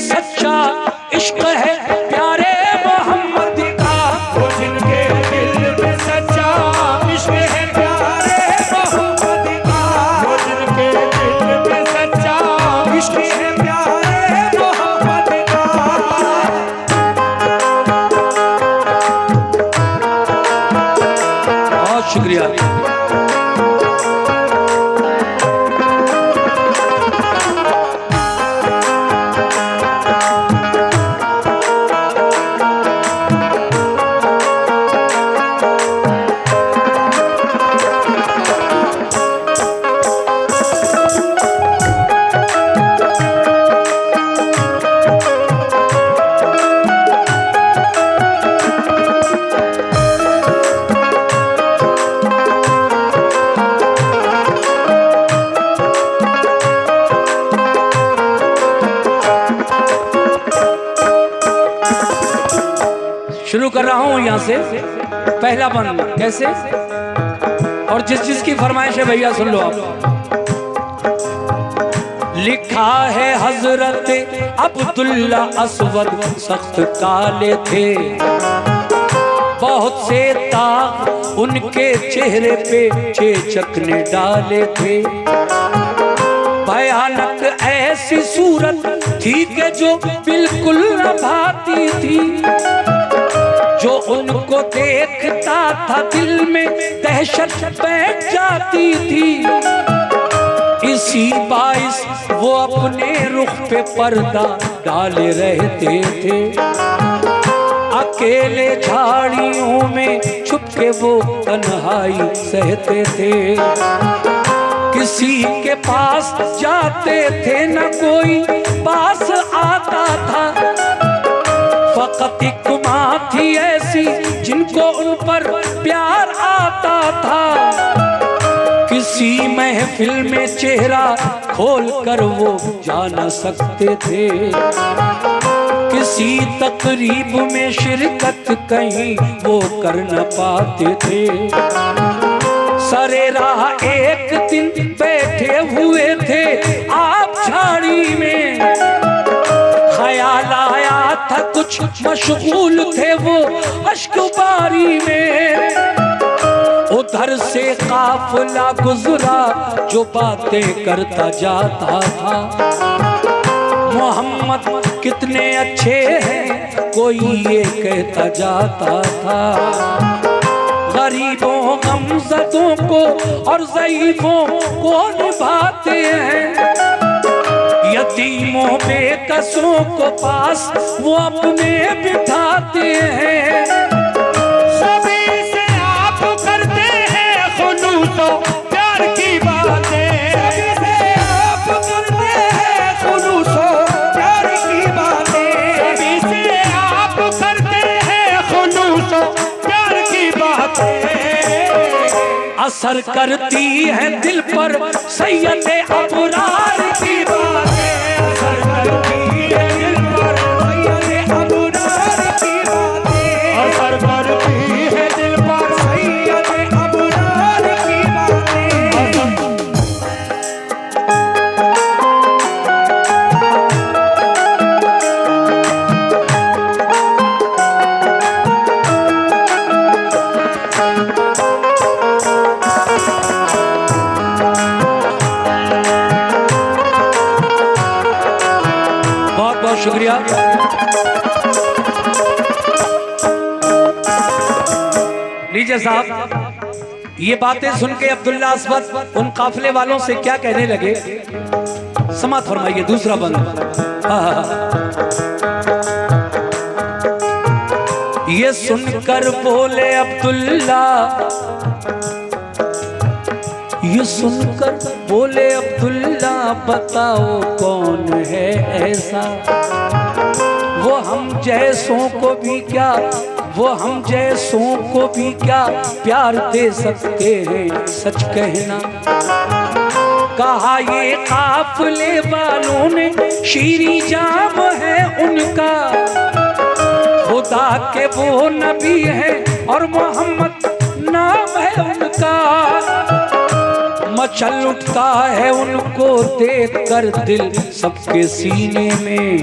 सच्चा इश्क है प्यारे मोहम्मद का। वो जिनके दिल में सच्चा इश्क है प्यारे मोहम्मद का। वो जिनके दिल में सच्चा इश्क है प्यारे मोहम्मद का। बहुत शुक्रिया। शुरू कर रहा हूं यहां से, पहला बंद कैसे, और जिस की फरमाइश है भैया सुन लो आप। लिखा है हजरत अब्दुल्ला असवद सख्त काले थे, बहुत से दाग उनके चेहरे पे चेचक ने डाले थे। भयानक ऐसी सूरत थी कि जो बिल्कुल न भाती थी, जो उनको देखता था दिल में दहशत बैठ जाती थी। इसी बाइस वो अपने रुख पे पर्दा डाले रहते थे, अकेले झाड़ियों में छुप के वो तन्हाई सहते थे। किसी के पास जाते थे न कोई पास आता था, फकत एक माँ थी ऐसी जिनको उन पर प्यार आता था। किसी महफिल में चेहरा खोल कर वो जा न सकते थे, किसी तकरीब में शिरकत कहीं वो कर न पाते थे। सरे राह एक दिन बैठे हुए थे आप झाड़ी में, ख्याल आया था कुछ मशगूल थे वो अश्कबारी में। उधर से काफिला गुजरा जो बातें करता जाता था, मोहम्मद कितने अच्छे हैं कोई ये कहता जाता था। गरीबों गमज़दों को और ज़ईफ़ों को निभाते हैं, यतीमों बेकसों को पास वो अपने बिठाते हैं। सभी से आप करते हैं खुलूसो प्यार की बातें, सभी से आप करते हैं खुलूसो प्यार की बातें, सभी से आप करते हैं खुलूसो प्यार की बातें। असर करती है दिल पर सैयद अबरार की बातें, असर करती है दिल पर सैयद अबरार की बातें, असर करती है दिल पर सैयद अबरार की बातें। बहुत बहुत शुक्रिया। लीजिए साहब, ये बातें सुन के अब्दुल्ला असवद उन काफिले वालों से क्या कहने लगे, समात फरमाइए। दूसरा बंद। ये सुनकर बोले अब्दुल्ला, ये सुनकर बोले अब्दुल्ला, बताओ कौन है ऐसा, वो हम जैसों को भी क्या, वो हम जैसों को भी क्या प्यार दे सकते हैं, सच कहना। कहा ये काफिले वालों ने शीरी जाम है उनका, खुदा के वो नबी है और मोहम्मद नाम है उनका। मचल उठता है उनको देख कर दिल सबके सीने में,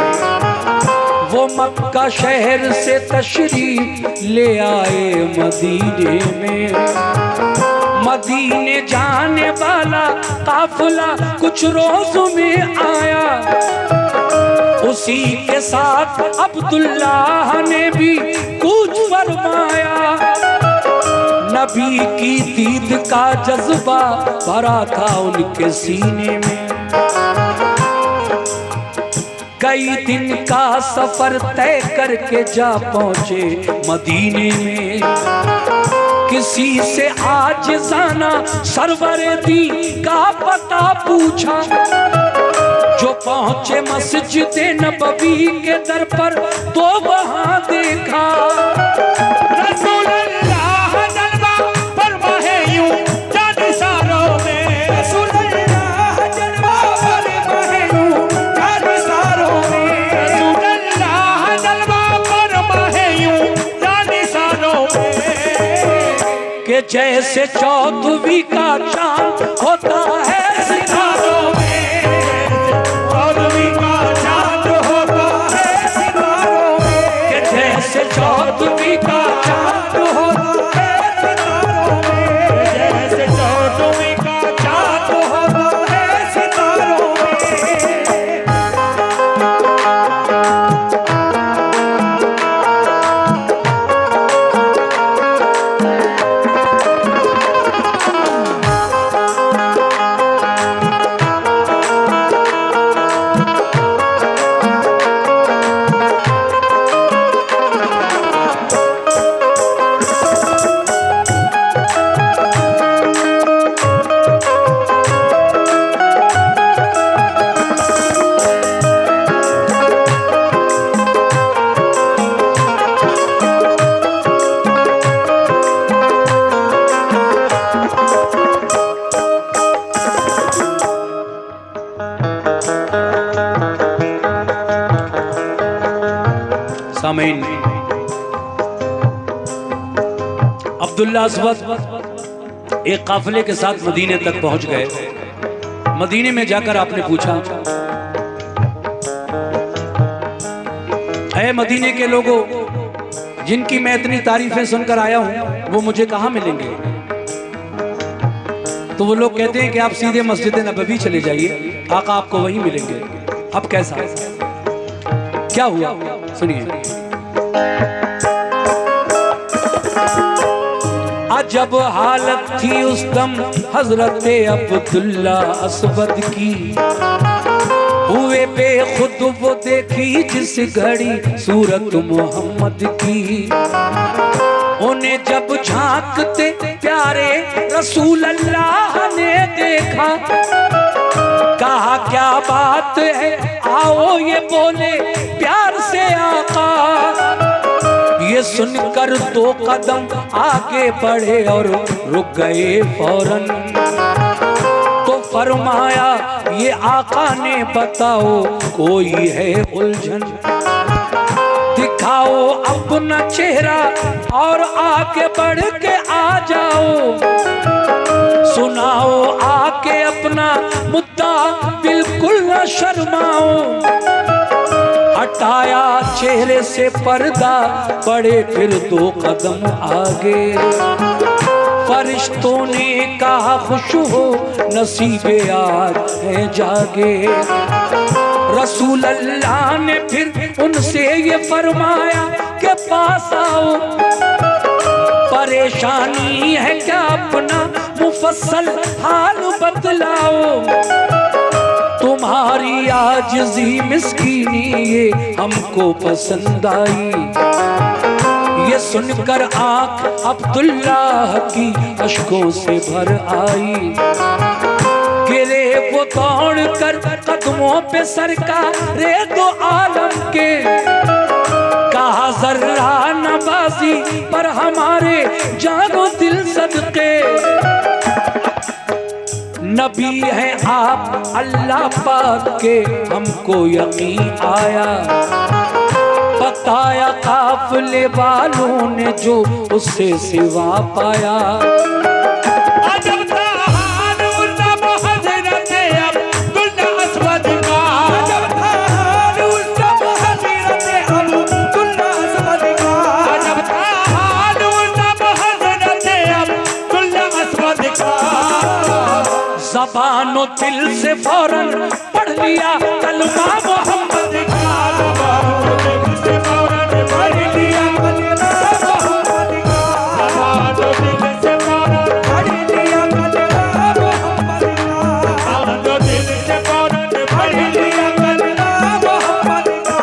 वो मक्का शहर से तशरीफ ले आए मदीने में। मदीने जाने वाला काफिला कुछ रोज में आया, उसी के साथ अब्दुल्लाह ने भी कुछ फरमाया। नबी की दीद का जज्बा भरा था उनके सीने में। कई दिन का सफर तय करके जा पहुंचे मदीने में। किसी से आज जाना सरवरे दी का पता पूछा। जो पहुंचे मस्जिद नबवी के दर पर तो वहां देखा रसूलुल्लाह जलवा फरमाए यूं चांद सारों में। रसूलुल्लाह जलवा फरमाए यूं चांद सारों में। रसूलुल्लाह जलवा फरमाए यूं चांद सारों में। कि जैसे चौदहवीं का चांद होता है सितारों में। चौदहवीं का चांद होता है सितारों में। जैसे चौदहवीं का चांद होता है सितारों सामीन, अब्दुल्ला अस्वद एक काफिले के साथ मदीने तक पहुंच गए। मदीने में जाकर आपने पूछा, ऐ मदीने के लोगों, जिनकी मैं इतनी तारीफें सुनकर आया हूं वो मुझे कहां मिलेंगे? तो वो लोग कहते हैं कि आप सीधे मस्जिद नबवी चले जाइए, आका आपको वहीं मिलेंगे। अब कैसा, क्या हुआ सुनिए। अजब हालत थी उस दम हजरत अब्दुल्ला अस्वद की। हुए बेखुद वो देखी जिस घड़ी सूरत मोहम्मद की। उन्हें जब झांकते प्यारे रसूल अल्लाह ने देखा, कहा क्या बात है, आओ ये बोले प्यार से आका। ये सुनकर दो कदम आगे बढ़े और रुक गए फौरन। तो फरमाया ये आका ने बताओ कोई है उलझन, दिखाओ अपना चेहरा और आगे बढ़ के आ जाओ। सुनाओ आके अपना मुद्दा, बिल्कुल न शर्माओ। हटाया चेहरे से पर्दा, बढ़े फिर दो कदम आगे। फरिश्तों ने कहा खुश हो नसीबे आज है जागे। रसूल अल्लाह ने फिर उनसे ये फरमाया कि पास आओ। परेशानी है क्या, अपना मुफस्सल हाल बतलाओ। तुम्हारी आजिज़ी मिस्कीनी ये हमको पसंद आई। ये सुनकर आँख अब्दुल्लाह की अश्कों से भर आई। गिरे वो दौड़ कर कदमों पे सरकारे दो आलम के। कहा जर्रा नवाजी पर हमारे जानो दिल सदके। नबी हैं आप अल्लाह पाक के, हमको यकीन आया। बताया काफिले वालों ने जो उससे सिवा पाया। अजब था हाल उस दम हज़रत अब्दुल्ला अस्वद का। अजब था हाल उस दम हज़रत मानो दिल से फौरन पढ़ लिया कलमा मोहम्मद का। मानो दिल से फौरन पढ़ लिया कलमा मोहम्मद का। मानो दिल से फौरन पढ़ लिया कलमा मोहम्मद का। मानो दिल से फौरन पढ़ लिया कलमा मोहम्मद का।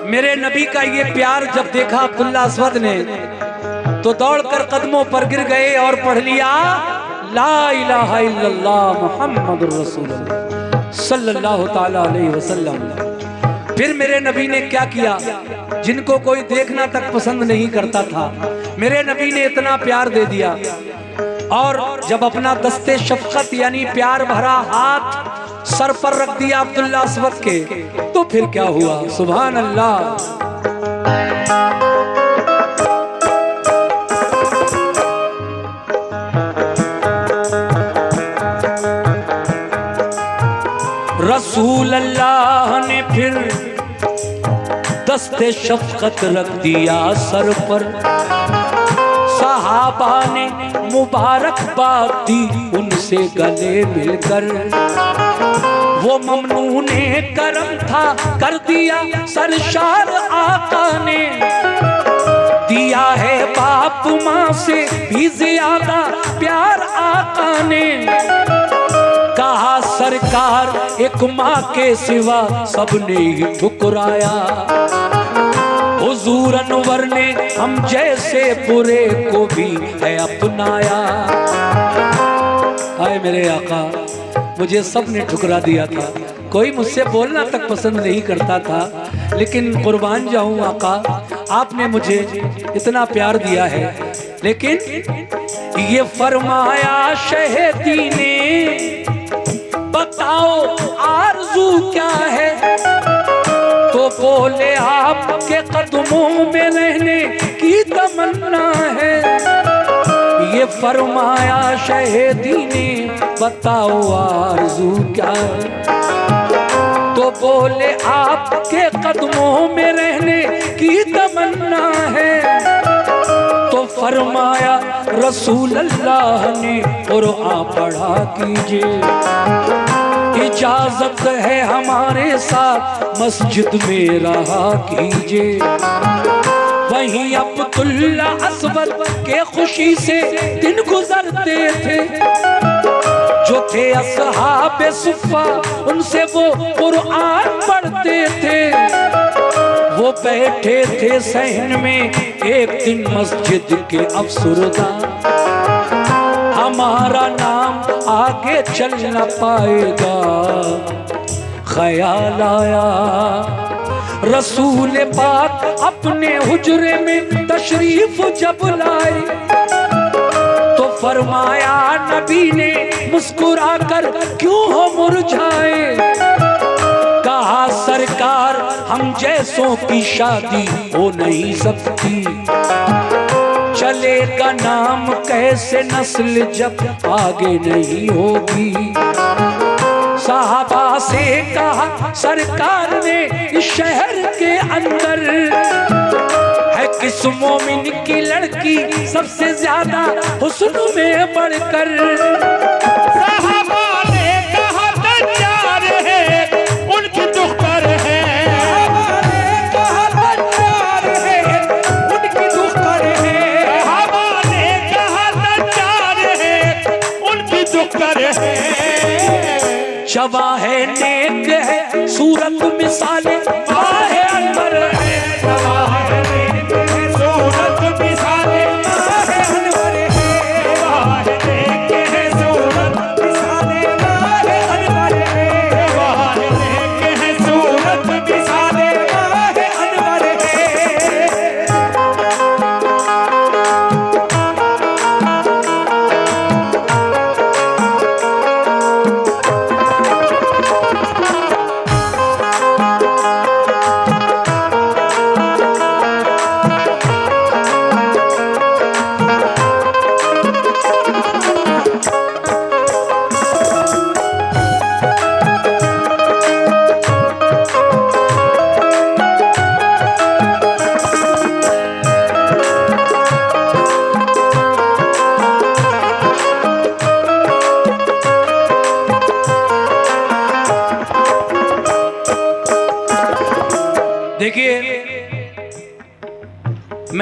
मेरे नबी का ये प्यार जब देखा अब्दुल्ला अस्वद ने तो दौड़कर कदमों पर गिर गए और पढ़ लिया ला इलाहा इल्लल्लाह मुहम्मदुर रसूलुल्लाह सल्लल्लाहु ताला अलैहि वसल्लम। फिर मेरे नबी ने क्या किया, जिनको कोई देखना तक पसंद नहीं करता था, मेरे नबी ने इतना प्यार दे दिया। और जब अपना दस्ते शफकत यानी प्यार भरा हाथ सर पर रख दिया अब्दुल्ला अस्वद के, तो फिर क्या हुआ, सुभान अल्लाह। रसूल अल्लाह ने फिर दस्ते शफकत रख दिया सर पर। सहाबा ने मुबारकबाद दी उनसे गले मिलकर। वो ममनूने करम था कर दिया सरशार आका ने। दिया है बाप माँ से भी ज्यादा प्यार आका ने। कहा सरकार एक माँ के सिवा सबने ही ठुकराया। हुजूर अनवर ने हम जैसे बुरे को भी है अपनाया। आए मेरे आका, मुझे सबने ठुकरा दिया था, कोई मुझसे बोलना तक पसंद नहीं करता था, लेकिन कुर्बान जाऊं आका, आपने मुझे इतना प्यार दिया है। लेकिन ये फरमाया शहीदी ने बताओ आरज़ू क्या है, तो बोले आपके कदमों में रहने की तमन्ना है। ये फरमाया शहीदी ने बताओ आरज़ू क्या है, तो बोले आपके कदमों में रहने की तमन्ना है। तो फरमाया रसूल अल्लाह ने कुरान पढ़ा कीजिए, इजाजत है हमारे साथ मस्जिद में रहा कीजिए। वहीं अब्दुल्ला अस्वद के खुशी से दिन गुजरते थे। जो थे असहाबे सुफ़ा उनसे वो कुरान पढ़ते थे। वो बैठे थे सहन में एक दिन मस्जिद के अफसरदा। हमारा नाम आगे चल न पाएगा ख्याल आया। रसूल पाक अपने हुजरे में तशरीफ जब लाए, तो फरमाया नबी ने मुस्कुरा कर क्यों हो मुरझाए। कहा सरकार हम जैसों की शादी हो नहीं सकती। चलेगा नाम कैसे नस्ल जब आगे नहीं होगी। साहबा से कहा सरकार ने इस शहर के अंदर है किस मोमिन की लड़की सबसे ज्यादा हुस्न में बढ़कर। साहबा ने कहा तैयार है उनकी दुख्तर है। साहबा ने कहा तैयार है उनकी दुख्तर है। साहबा ने कहा तैयार है उनकी दुख्तर है। जवा है नेक है सूरत मिसाले माहे अनवर है। जवा है नेक है सूरत मिसाले माहे अनवर है। जवा है नेक है सूरत मिसाले माहे अनवर है। जवा है नेक है सूरत मिसाले माहे अनवर है।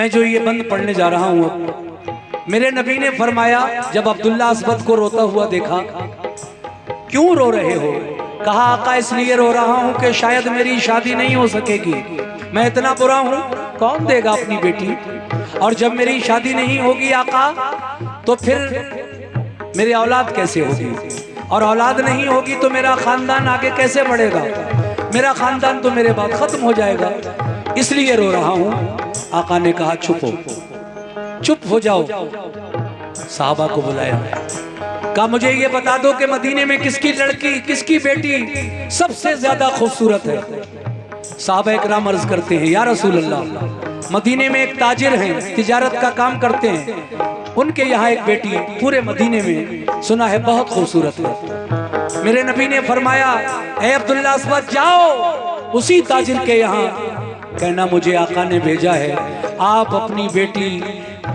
मैं जो ये बंद पढ़ने जा रहा हूँ अब, मेरे नबी ने फरमाया जब अब्दुल्ला अस्वद को रोता हुआ देखा, क्यों रो रहे हो? कहा आका इसलिए रो रहा हूँ कि शायद मेरी शादी नहीं हो सकेगी, मैं इतना बुरा हूँ, कौन देगा अपनी बेटी? और जब मेरी शादी नहीं होगी आका तो फिर मेरी औलाद कैसे होगी? और औलाद नहीं होगी तो मेरा खानदान आगे कैसे बढ़ेगा? मेरा खानदान तो मेरे बाद खत्म हो जाएगा, इसलिए रो रहा हूँ। आका ने कहा चुप हो, चुप हो जाओ। साहबा को बुलाया, कहा मुझे ये बता दो कि मदीने में किसकी लड़की, किसकी बेटी सबसे ज्यादा खूबसूरत है? साहबा इकराम अर्ज करते हैं, या रसूल अल्लाह, मदीने में एक ताजिर हैं, तिजारत का काम करते हैं, उनके यहाँ एक बेटी पूरे मदीने में सुना है बहुत खूबसूरत है। मेरे नबी ने फरमाया, ए अब्दुल्ला अस्वद जाओ उसी ताजिर के यहाँ, कहना मुझे आका ने भेजा है, आप अपनी बेटी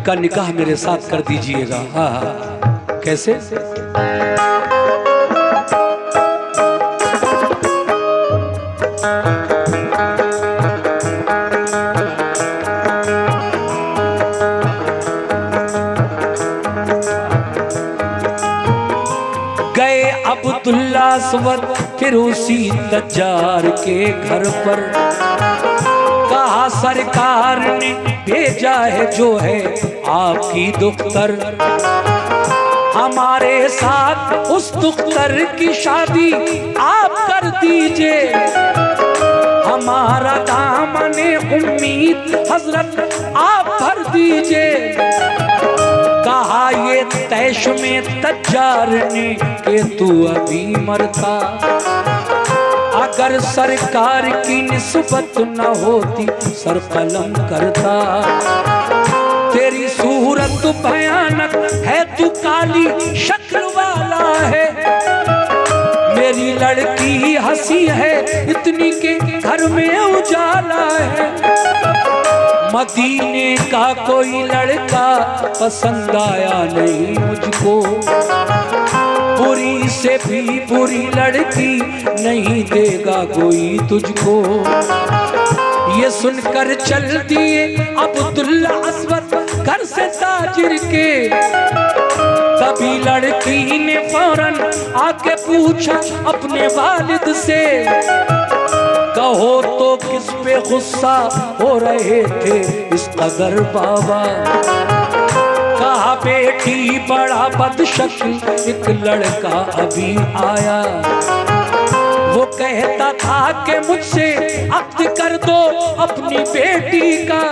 का निकाह मेरे साथ कर दीजिएगा। हाँ हाँ, कैसे? गए अब्दुल्ला अस्वद फिर उसी तज्जार के घर पर, कहा सरकार ने भेजा है जो है आपकी दुख्तर, हमारे साथ उस दुख्तर की शादी आप कर दीजिए, हमारा दामने उम्मीद हजरत आप भर दीजिए। कहा ये तैश में तज्जार ने कि तू अभी मरता, अगर सरकार की निस्बत न होती सर कलम करता, तेरी सूरत भयानक है, तू काली शक्ल वाला है, मेरी लड़की हंसी है इतनी के घर में उजाला है, मदीने का कोई लड़का पसंद आया नहीं मुझको, बुरी से भी बुरी लड़की नहीं देगा कोई तुझको। ये सुनकर चल दिए अब्दुल्ला अस्वद घर से ताजिर के, तभी लड़की ने फौरन आके पूछा अपने वालिद से, कहो तो किस पे गुस्सा हो रहे थे इस कदर बाबा? कहा बेटी बड़ा बदशक्ल एक लड़का अभी आया, वो कहता था कि मुझसे अक्द कर दो अपनी बेटी का,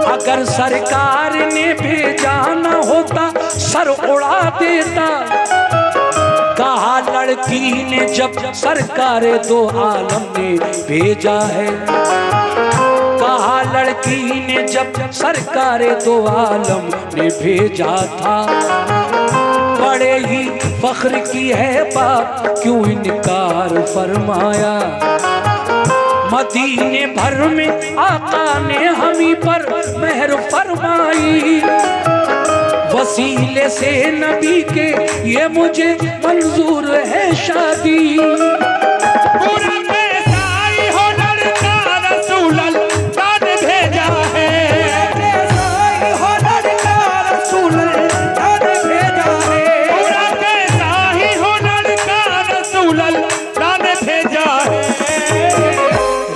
अगर सरकार ने भेजा न होता सर उड़ा देता। कहा लड़की ने जब सरकार दो आलम ने भेजा है, कहा लड़की ने जब सरकार दो आलम ने भेजा था, बड़े ही फख्र की है बात क्यों इनकार फरमाया, मदीने भर में आका ने हमी पर मेहर फरमाई, वसीले से नबी के ये मुझे मंजूर है शादी।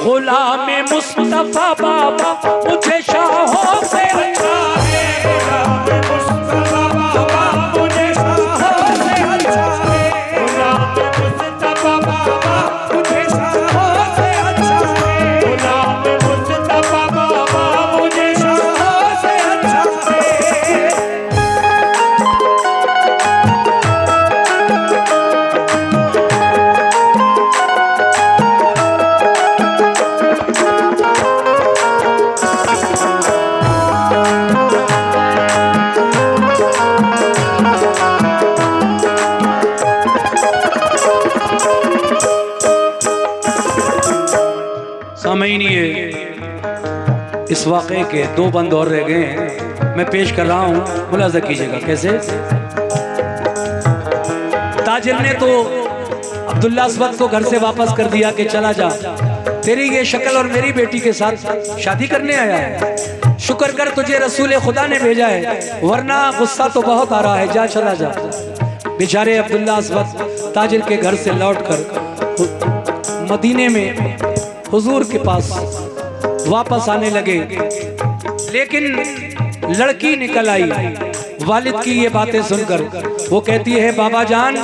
गुलाम मुस्तफा बाबा मुझे शाहों से अच्छा है, गुलाम मुस्तफा बाबा मुझे शाहों से अच्छा है, गुलाम मुस्तफा बाबा मुझे शाहों से अच्छा है, गुलाम मुस्तफा बाबा मुझे शाहों से अच्छा है। इस वाक़े के दो बंद और रह गए हैं, मैं पेश कर रहा हूँ, मुलाजा कीजिएगा। कैसे? ताजिर ने तो अब्दुल्ला अस्वद को घर से वापस कर दिया कि चला जा, तेरी ये शक्ल और मेरी बेटी के साथ शादी करने आया है। शुक्र कर तुझे रसूल खुदा ने भेजा है, वरना गुस्सा तो बहुत आ रहा है। जा चला जा। बेचारे अब्दुल्ला इस वक्त ताजिर के घर से लौटकर मदीने में हुजूर के पास वापस आने लगे, लेकिन लड़की निकल आई वालिद की ये बातें सुनकर। वो कहती है, बाबा जान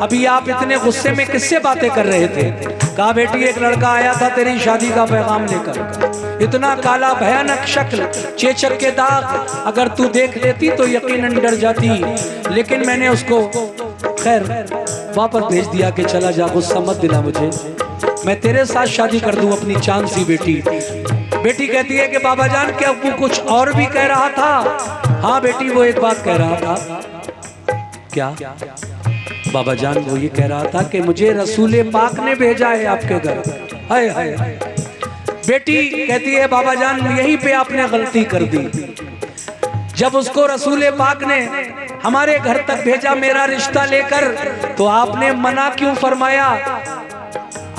अभी आप इतने गुस्से में किससे बातें कर रहे थे? कहा, बेटी एक लड़का आया था तेरी शादी का पैगाम लेकर, इतना काला भयानक शक्ल, चेचक के दाग, अगर तू देख लेती तो यकीनन डर जाती, लेकिन मैंने उसको खैर वापस भेज दिया कि चला जा, गुस्सा मत दिला मुझे, मैं तेरे साथ शादी कर दूं अपनी चांद सी बेटी। बेटी कहती है कि बाबा जान क्या वो कुछ और भी कह रहा था? हाँ बेटी वो एक बात कह रहा था। क्या? बाबा जान वो ये कह रहा था कि मुझे रसूल पाक ने भेजा है आपके घर। हाय हाय। बेटी कहती है, बाबा जान यहीं पे आपने गलती कर दी, जब उसको रसूल पाक ने हमारे घर तक भेजा मेरा रिश्ता लेकर, तो आपने मना क्यों फरमाया?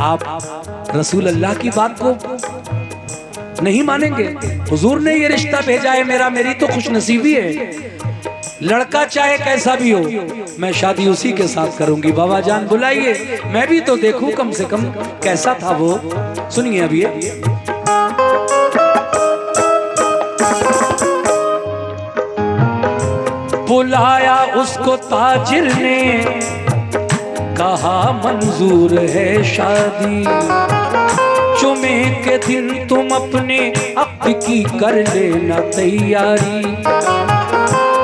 आप रसूल अल्लाह की बात को नहीं मानेंगे? हुजूर ने ये रिश्ता भेजा है मेरा, मेरी तो खुशनसीबी है, लड़का चाहे कैसा भी हो मैं शादी उसी के साथ करूंगी। बाबा जान बुलाइए, मैं भी तो देखूं कम से कम कैसा था वो। सुनिए अभी। बुलाया उसको ताजिर ने, कहा मंजूर है शादी, जुमे के दिन तुम अपने अक़्द की कर लेना तैयारी।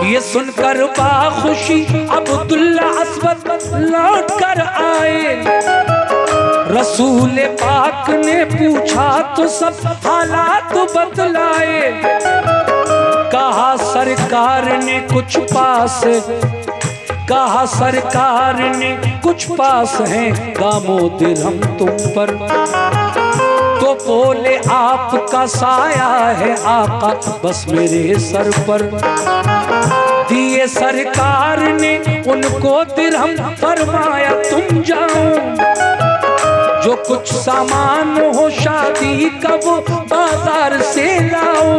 ये सुनकर बाखुशी अब्दुल्ला अस्वद लौट कर आए, रसूल पाक ने पूछा तो सब हालात बतलाए। कहा सरकार ने कुछ पास, कहा सरकार ने कुछ पास है गामो दिरहम तुम पर, तो बोले आपका साया है आका बस मेरे सर पर। दिए सरकार ने उनको दिरहम, फरमाया तुम जाओ, जो कुछ सामान हो शादी का वो बाजार से लाओ।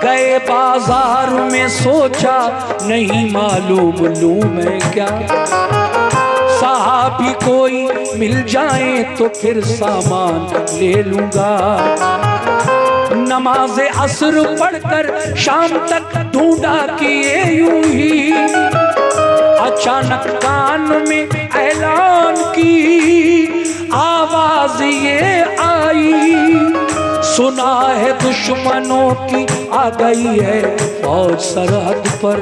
गए बाजार में सोचा नहीं मालूम लूं मैं क्या, साहबी कोई मिल जाए तो फिर सामान ले लूंगा। नमाज असर पढ़कर शाम तक ढूंढा किए यूं ही, अचानक कान में ऐलान की आवाज ये आई, सुना है दुश्मनों की आ गई है फौज सरहद पर,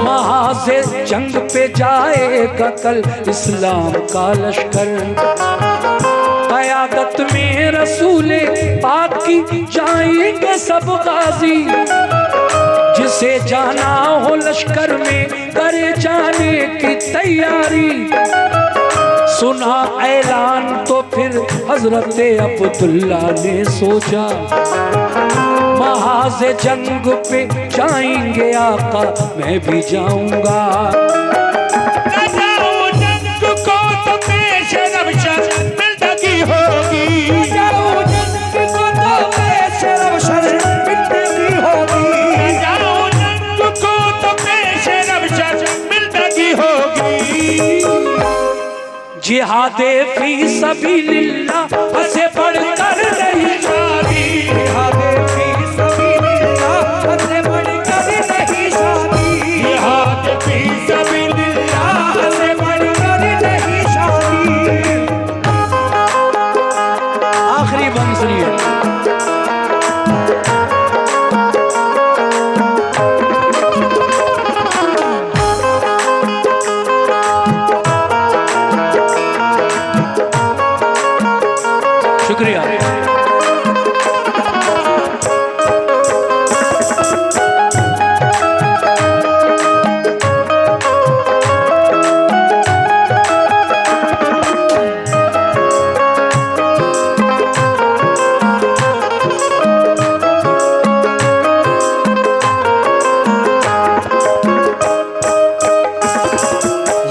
महाज़े जंग पे जाएगा कल इस्लाम का लश्कर। क़यादत में रसूले पाक की जाएंगे सब गाजी, जिसे जाना हो लश्कर में करे जाने की तैयारी। सुना ऐलान तो फिर हजरत अब्दुल्ला ने सोचा, महाज़े जंग पे जाएंगे आका मैं भी जाऊंगा। जिहादे फी सबीलिल्लाह से बढ़कर नहीं शादी, जिहादे फी सबीलिल्लाह से बढ़कर नहीं शादी, जिहादे फी सबीलिल्लाह से बढ़कर नहीं शादी। आखिरी बंद सुनिए। शुक्रिया।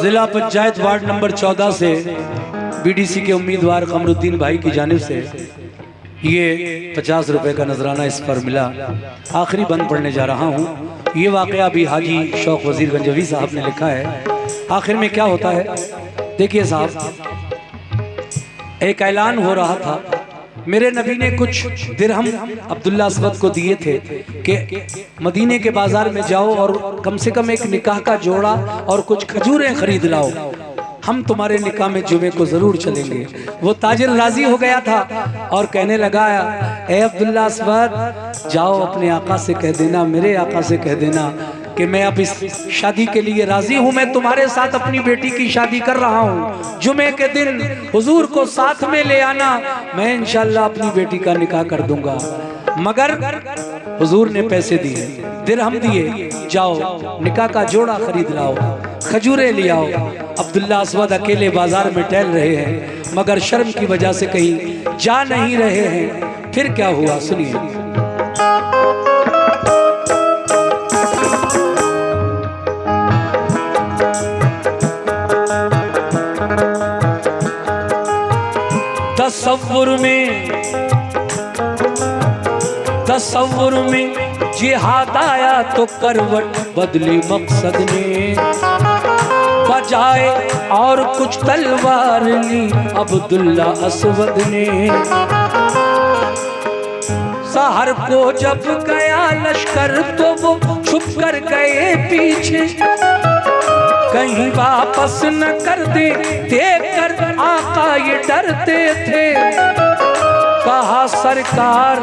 जिला पंचायत वार्ड नंबर 14 से बीडीसी के उम्मीदवार कमरुद्दीन भाई की जानिब से ये 50 रुपए का नजराना इस पर मिला। आखिरी बंद पढ़ने जा रहा हूँ। ये वाकया भी हाजी शौक वजीर गंजवी साहब ने लिखा है। आखिर में क्या होता है देखिए साहब, एक ऐलान हो रहा था, मेरे नबी ने कुछ दिरहम अब्दुल्ला अस्वद को दिए थे कि मदीने के बाजार में जाओ और कम से कम एक निकाह का जोड़ा और कुछ खजूरें खरीद लाओ, हम तुम्हारे निकाह में जुमे को जरूर चलेंगे। वो ताजिर राजी हो गया था और कहने लगा, ए अब्दुल्ला अस्वद, जाओ अपने आका से कह देना, मेरे आका से कह देना कि मैं अब इस शादी के लिए राजी हूँ, मैं तुम्हारे साथ अपनी बेटी की शादी कर रहा हूँ। जुमे के दिन हुजूर को साथ में ले आना, मैं इंशाल्लाह अपनी बेटी का निकाह कर दूंगा। मगर हुजूर ने पैसे दिए, दिरहम दिए, जाओ निकाह का जोड़ा खरीद लाओ, खजूरें ले आओ। अब्दुल्ला अस्वद अकेले बाजार में टहल रहे हैं, मगर शर्म की वजह से कहीं जा नहीं रहे हैं। फिर क्या हुआ सुनिए। तसव्वुर में जिहाद आया तो करवट बदली मकसद ने, बजाए और कुछ तलवार ली अब्दुल्ला अस्वद ने। सहर को जब गया लश्कर तो वो छुप कर गए पीछे, कहीं वापस न कर दे देखकर आका ये डरते थे। कहा सरकार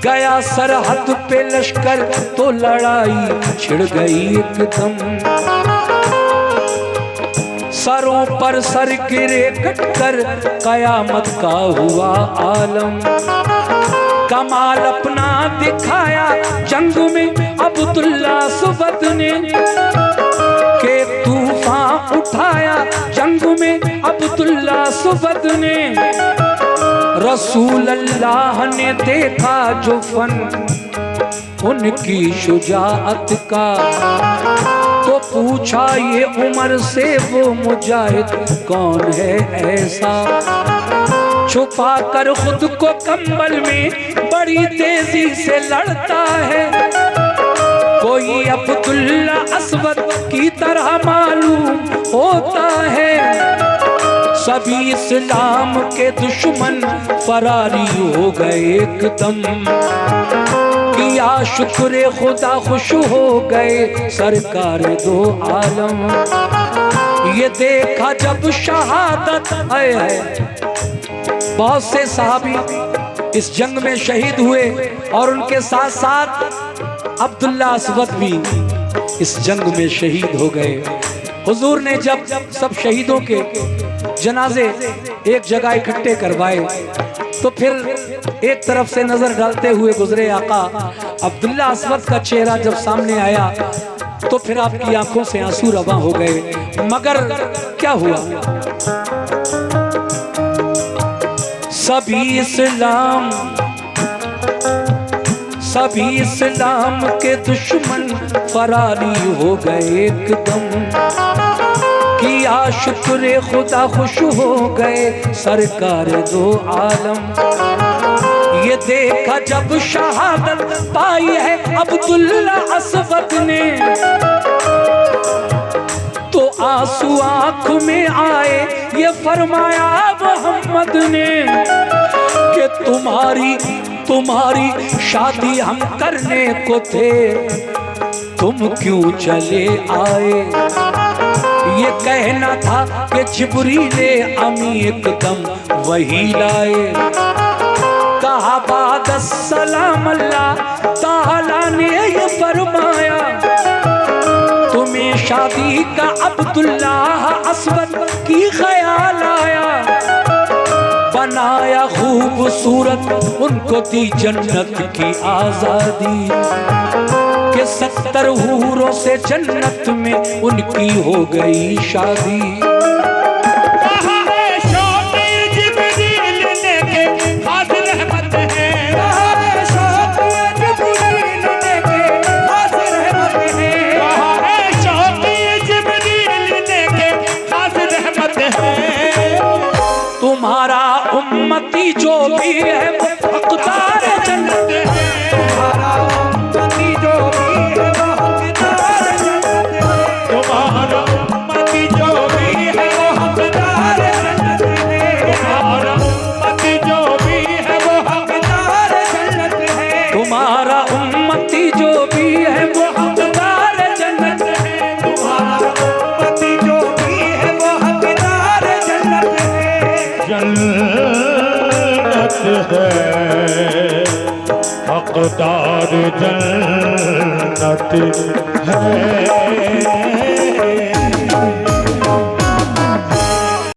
गया सरहद पे लश्कर तो लड़ाई छिड़ गई एकदम, सरों पर सर गिरे कटकर कयामत का हुआ आलम। कमाल अपना दिखाया जंग में अब्दुल्ला अस्वद ने, के तूफान उठाया जंग में अब्दुल्ला अस्वद ने। रसूल अल्लाह ने देखा जो फन उनकी शुजाअत का, तो पूछा ये उम्र से वो मुजाहिद कौन है ऐसा। छुपा कर खुद को कंबल में बड़ी तेजी से लड़ता है, कोई अब्दुल्ला अस्वद की तरह मालूम होता है। सभी इस्लाम के दुश्मन फरारी हो गए एकदम, किया शुक्र खुदा खुश हो गए सरकार दो आलम। ये देखा जब शहादत है, बहुत से सहाबी इस जंग में शहीद हुए और उनके साथ साथ अब्दुल्ला अस्वद भी इस जंग में शहीद हो गए। हुजूर ने जब सब शहीदों के जनाजे एक जगह इकट्ठे करवाए तो फिर एक तरफ से नजर डालते हुए गुजरे आका। अब्दुल्ला अस्वद का चेहरा जब सामने आया तो फिर आपकी आंखों से आंसू रवां हो गए। मगर क्या हुआ, सभी इस्लाम के दुश्मन फरारी हो गए एकदम, किया शुक्र खुदा खुश हो गए सरकार दो आलम। ये देखा जब शहादत पाई है अब्दुल्ला अस्वद ने, तो आंसू आंख में आए, ये फरमाया मोहम्मद ने कि तुम्हारी शादी हम करने को थे, तुम क्यों चले आए। ये कहना था कि जिब्रीले अमी एकदम वही लाए। कहा बाद सलाम अल्लाह ताला ने ये फरमाया, तुम्हें शादी का अब्दुल्ला अस्वद की ख्याल आया। बनाया खूबसूरत उनको दी जन्नत की आजादी, के 70 हूरों से जन्नत में उनकी हो गई शादी। कहा है शौक़ जिब्रील ने के खास रहमत है, कहा है शौक़ जिब्रील ने के खास रहमत है, कहा है शौक़ जिब्रील ने के खास रहमत है। तुम्हारा उम्मत हकदार जन्नत है।